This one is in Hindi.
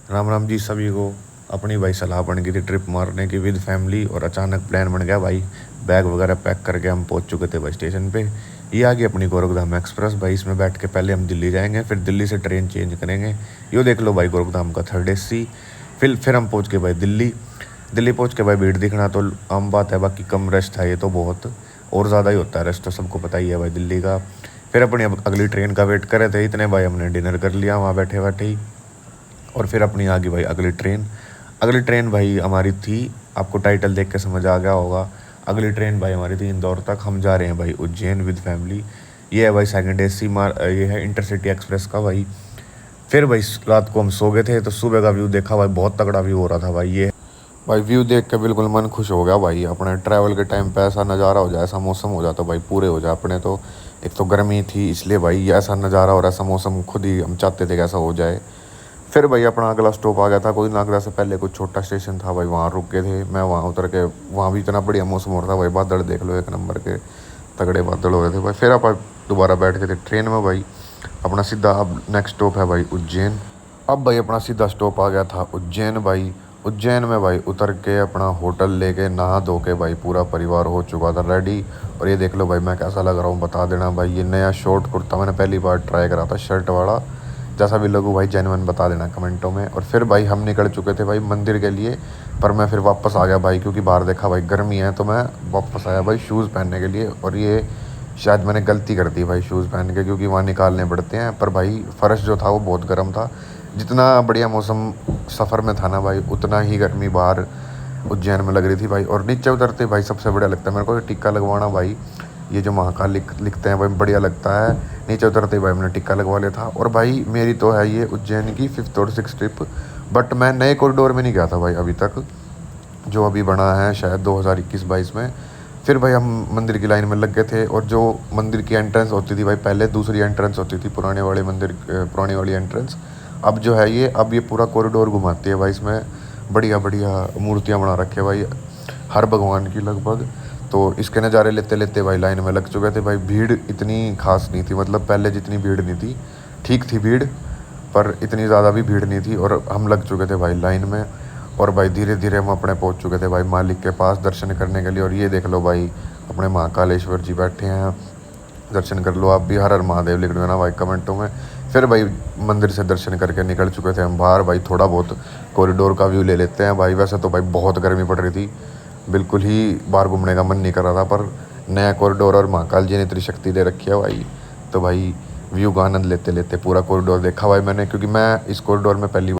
राम राम जी सभी को। अपनी भाई सलाह बन गई थी ट्रिप मारने की विद फैमिली, और अचानक प्लान बन गया भाई। बैग वगैरह पैक करके हम पहुंच चुके थे भाई स्टेशन पे। ये आ गई अपनी गोरखधाम एक्सप्रेस भाई। इसमें बैठ के पहले हम दिल्ली जाएंगे, फिर दिल्ली से ट्रेन चेंज करेंगे। यो देख लो भाई गोरखधाम का थर्ड एसी। फिर हम पहुंच गए भाई दिल्ली। दिल्ली पहुंच के भाई भीड़ दिखना तो आम बात है, बाकी कम रश था ये तो बहुत, और ज़्यादा ही होता है रश तो सबको पता ही है भाई दिल्ली का। फिर अपनी अब अगली ट्रेन का वेट करे थे इतने भाई, हमने डिनर कर लिया वहाँ बैठे बैठे ही। और फिर अपनी आ गई भाई अगली ट्रेन। अगली ट्रेन भाई हमारी थी, आपको टाइटल देख के समझ आ गया होगा। अगली ट्रेन भाई हमारी थी इंदौर तक। हम जा रहे हैं भाई उज्जैन विद फैमिली। ये है भाई सेकंड एसी ये है इंटरसिटी एक्सप्रेस का भाई। फिर भाई रात को हम सो गए थे तो सुबह का व्यू देखा भाई, बहुत तगड़ा व्यू हो रहा था भाई। ये भाई व्यू देख के बिल्कुल मन खुश हो गया भाई। अपने ट्रैवल के टाइम पे ऐसा नज़ारा हो जाए, ऐसा मौसम हो जाता भाई, पूरे हो जाए अपने तो। एक तो गर्मी थी इसलिए भाई ये ऐसा नज़ारा और ऐसा मौसम खुद ही हम चाहते थे कि ऐसा हो जाए। फिर भाई अपना अगला स्टॉप आ गया था कोई नागरा से पहले, कुछ छोटा स्टेशन था भाई, वहाँ रुक गए थे। मैं वहाँ उतर के, वहाँ भी इतना बढ़िया मौसम हो रहा था भाई, बादल देख लो एक नंबर के तगड़े बादल हो रहे थे भाई। फिर आप दोबारा बैठ गए थे ट्रेन में भाई। अपना सीधा अब नेक्स्ट स्टॉप है भाई उज्जैन। अब भाई अपना सीधा स्टॉप आ गया था उज्जैन भाई। उज्जैन में भाई उतर के अपना होटल लेके नहा धो के भाई पूरा परिवार हो चुका था रेडी। और ये देख लो भाई मैं कैसा लग रहा हूँ बता देना भाई। ये नया शॉर्ट कुर्ता मैंने पहली बार ट्राई करा था, शर्ट वाला। जैसा भी लगू भाई जेन्युइन बता देना कमेंटों में। और फिर भाई हम निकल चुके थे भाई मंदिर के लिए। पर मैं फिर वापस आ गया भाई, क्योंकि बाहर देखा भाई गर्मी है, तो मैं वापस आया भाई शूज़ पहनने के लिए। और ये शायद मैंने गलती कर दी भाई शूज़ पहन के, क्योंकि वहाँ निकालने पड़ते हैं। पर भाई फ़र्श जो था वो बहुत गर्म था। जितना बढ़िया मौसम सफ़र में था ना भाई, उतना ही गर्मी बाहर उज्जैन में लग रही थी भाई। और नीचे उतरते भाई सबसे बढ़िया लगता है मेरे को ये टिक्का लगवाना भाई। ये जो महाकाल लिखते हैं भाई, बढ़िया लगता है। नीचे उतरते ही भाई मैंने टिक्का लगवा लिया था। और भाई मेरी तो है ये उज्जैन की 5th और 6th ट्रिप। बट मैं नए कॉरिडोर में नहीं गया था भाई अभी तक, जो अभी बना है शायद 2021-22 में। फिर भाई हम मंदिर की लाइन में लग गए थे। और जो मंदिर की एंट्रेंस होती थी भाई, पहले दूसरी एंट्रेंस होती थी पुराने वाले मंदिर, पुरानी वाली एंट्रेंस। अब जो है ये, अब ये पूरा कॉरिडोर घुमाती है भाई। इसमें बढ़िया बढ़िया मूर्तियाँ बना रखे भाई, हर भगवान की लगभग। तो इसके नज़ारे लेते लेते भाई लाइन में लग चुके थे भाई। भीड़ इतनी खास नहीं थी, मतलब पहले जितनी भीड़ नहीं थी, ठीक थी भीड़, पर इतनी ज़्यादा भी भीड़ नहीं थी। और हम लग चुके थे भाई लाइन में। और भाई धीरे धीरे हम अपने पहुंच चुके थे भाई मालिक के पास दर्शन करने के लिए। और ये देख लो भाई अपने महाकालेश्वर जी बैठे हैं, दर्शन कर लो आप भी। हर हर महादेव लिख देना भाई कमेंटों में। फिर भाई मंदिर से दर्शन करके निकल चुके थे हम बाहर भाई। थोड़ा बहुत कॉरिडोर का व्यू ले लेते हैं भाई। वैसे तो भाई बहुत गर्मी पड़ रही थी, बिल्कुल ही बाहर घूमने का मन नहीं कर रहा था। पर नया कॉरिडोर और महाकाल जी ने इतनी शक्ति दे रखी है भाई, तो भाई व्यू का आनंद लेते लेते पूरा कॉरिडोर देखा भाई मैंने, क्योंकि मैं इस कॉरिडोर में पहली